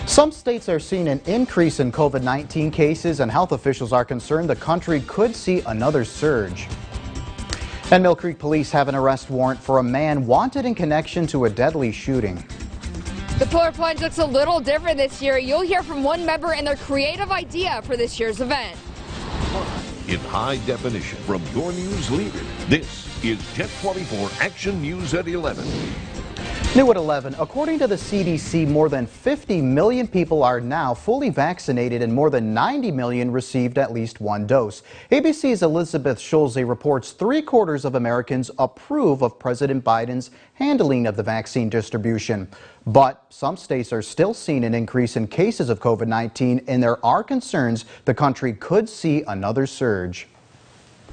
Some states are seeing an increase in COVID-19 cases, and health officials are concerned the country could see another surge. And Mill Creek police have an arrest warrant for a man wanted in connection to a deadly shooting. The Polar Plunge looks a little different this year. You'll hear from one member and their creative idea for this year's event. In high definition from your news leader, this is 1024 Action News at 11. New at 11, according to the CDC, more than 50 million people are now fully vaccinated and more than 90 million received at least one dose. ABC's Elizabeth Schulze reports 3/4 of Americans approve of President Biden's handling of the vaccine distribution. But some states are still seeing an increase in cases of COVID-19, and there are concerns the country could see another surge.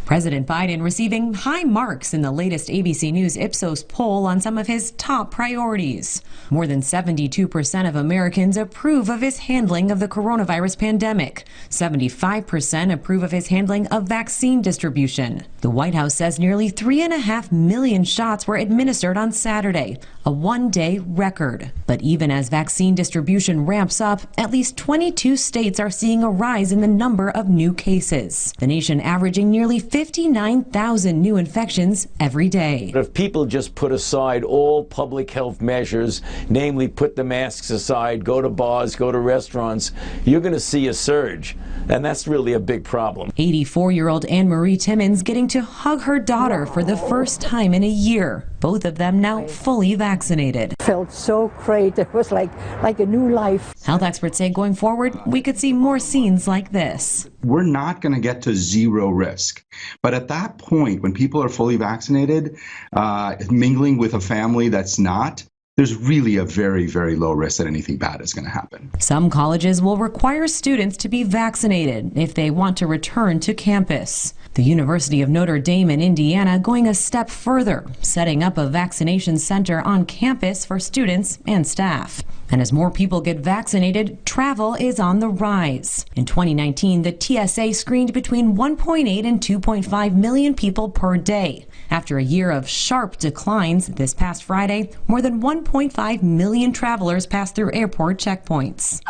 President Biden receiving high marks in the latest ABC News Ipsos poll on some of his top priorities. More than 72% of Americans approve of his handling of the coronavirus pandemic. 75% approve of his handling of vaccine distribution. The White House says nearly 3.5 million shots were administered on Saturday, a one-day record. But even as vaccine distribution ramps up, at least 22 states are seeing a rise in the number of new cases. The nation averaging nearly 59,000 new infections every day. If people just put aside all public health measures, namely put the masks aside, go to bars, go to restaurants, you're going to see a surge. And that's really a big problem. 84-year-old Anne Marie Timmons getting to hug her daughter for the first time in a year. Both of them now fully vaccinated. Felt so great. It was like a new life. Health experts say going forward, we could see more scenes like this. We're not going to get to zero risk. But at that point, when people are fully vaccinated, mingling with a family that's not, there's really a very, very low risk that anything bad is going to happen. Some colleges will require students to be vaccinated if they want to return to campus. The University of Notre Dame in Indiana going a step further, setting up a vaccination center on campus for students and staff. And as more people get vaccinated, travel is on the rise. In 2019, the TSA screened between 1.8 and 2.5 million people per day. After a year of sharp declines, this past Friday, more than 1.5 million travelers passed through airport checkpoints.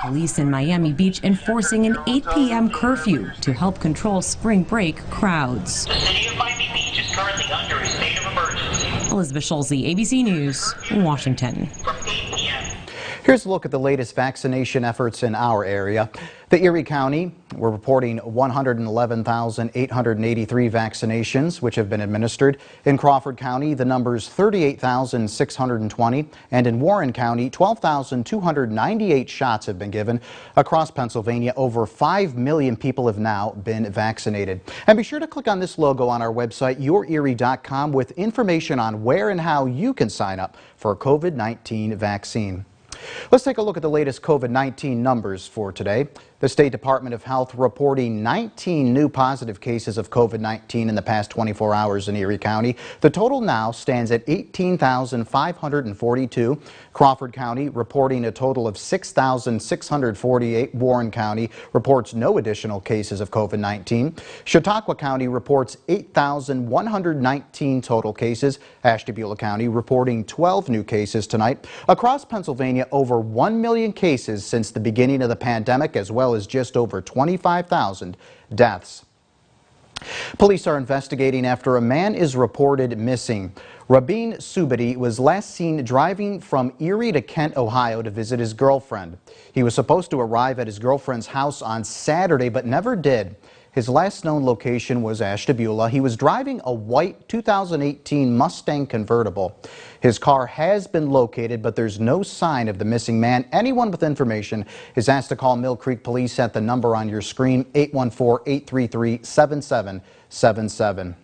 Police in Miami Beach enforcing an 8 p.m. curfew to help control spring break crowds. The city of Miami Beach is currently under a state of emergency. Elizabeth Schulze, ABC News, Washington. From 8 p.m. Here's a look at the latest vaccination efforts in our area. The Erie County, we're reporting 111,883 vaccinations which have been administered. In Crawford County, the number's 38,620, and in Warren County, 12,298 shots have been given. Across Pennsylvania, over 5 million people have now been vaccinated. And be sure to click on this logo on our website, yourerie.com, with information on where and how you can sign up for a COVID-19 vaccine. Let's take a look at the latest COVID-19 numbers for today. The State Department of Health reporting 19 new positive cases of COVID-19 in the past 24 hours in Erie County. The total now stands at 18,542. Crawford County reporting a total of 6,648. Warren County reports no additional cases of COVID-19. Chautauqua County reports 8,119 total cases. Ashtabula County reporting 12 new cases tonight. Across Pennsylvania, over 1 million cases since the beginning of the pandemic, as well as just over 25,000 deaths. Police are investigating after a man is reported missing. Rabin Subadi was last seen driving from Erie to Kent, Ohio to visit his girlfriend. He was supposed to arrive at his girlfriend's house on Saturday, but never did. His last known location was Ashtabula. He was driving a white 2018 Mustang convertible. His car has been located, but there's no sign of the missing man. Anyone with information is asked to call Mill Creek Police at the number on your screen, 814-833-7777.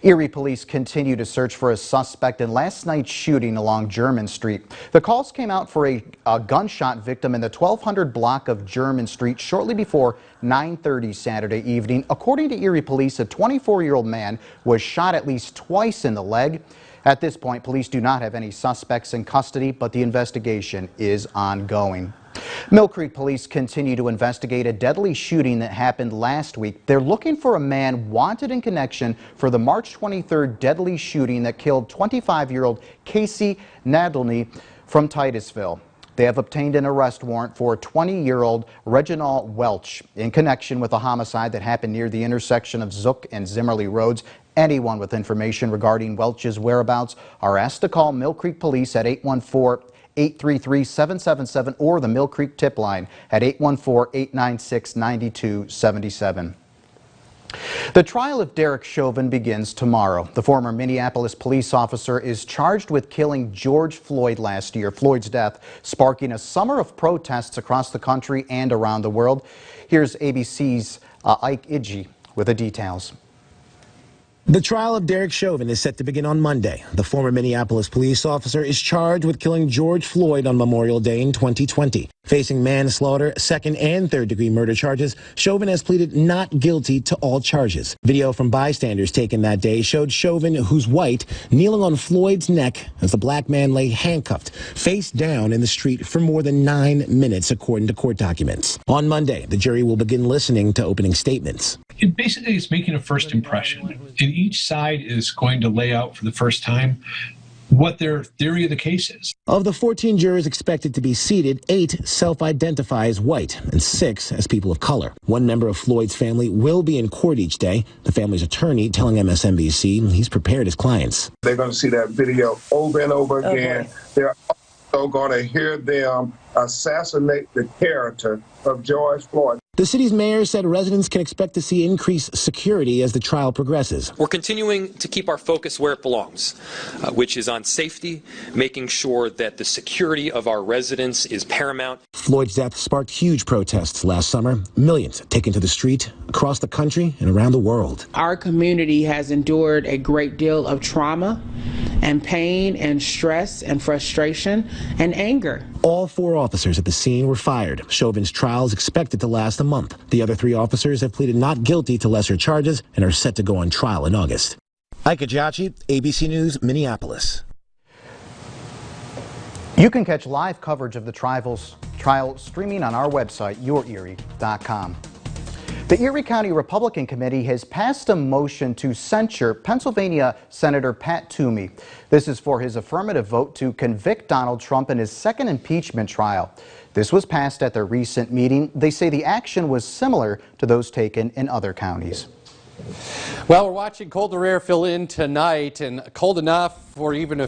Erie police continue to search for a suspect in last night's shooting along German Street. The calls came out for a gunshot victim in the 1200 block of German Street shortly before 9:30 Saturday evening. According to Erie police, a 24-year-old man was shot at least twice in the leg. At this point, police do not have any suspects in custody, but the investigation is ongoing. Mill Creek police continue to investigate a deadly shooting that happened last week. They're looking for a man wanted in connection for the March 23rd deadly shooting that killed 25-year-old Casey Nadolny from Titusville. They have obtained an arrest warrant for 20-year-old Reginald Welch in connection with a homicide that happened near the intersection of Zook and Zimmerly Roads. Anyone with information regarding Welch's whereabouts are asked to call Mill Creek Police at 814-833-777 or the Mill Creek tip line at 814-896-9277. The trial of Derek Chauvin begins tomorrow. The former Minneapolis police officer is charged with killing George Floyd last year. Floyd's death sparking a summer of protests across the country and around the world. Here's ABC's Ike Idji with the details. The trial of Derek Chauvin is set to begin on Monday. The former Minneapolis police officer is charged with killing George Floyd on Memorial Day in 2020. Facing manslaughter, second and third degree murder charges, Chauvin has pleaded not guilty to all charges. Video from bystanders taken that day showed Chauvin, who's white, kneeling on Floyd's neck as the black man lay handcuffed, face down in the street for more than 9 minutes, according to court documents. On Monday, the jury will begin listening to opening statements. It basically is making a first impression, and each side is going to lay out for the first time what their theory of the case is. Of the 14 jurors expected to be seated, 8 self-identify as white and 6 as people of color. One member of Floyd's family will be in court each day. The family's attorney telling MSNBC he's prepared his clients. They're going to see that video over and over again. Okay. They're also going to hear them assassinate the character of George Floyd. The city's mayor said residents can expect to see increased security as the trial progresses. We're continuing to keep our focus where it belongs, which is on safety, making sure that the security of our residents is paramount. Floyd's death sparked huge protests last summer. Millions taken to the street across the country and around the world. Our community has endured a great deal of trauma and pain and stress and frustration and anger. All 4 officers at the scene were fired. Chauvin's trial is expected to last a month. The other 3 officers have pleaded not guilty to lesser charges and are set to go on trial in August. Ike Idji, ABC News, Minneapolis. You can catch live coverage of the trial streaming on our website, yourerie.com. The Erie County Republican Committee has passed a motion to censure Pennsylvania Senator Pat Toomey. This is for his affirmative vote to convict Donald Trump in his second impeachment trial. This was passed at their recent meeting. They say the action was similar to those taken in other counties. Well, we're watching colder air fill in tonight, and cold enough for even a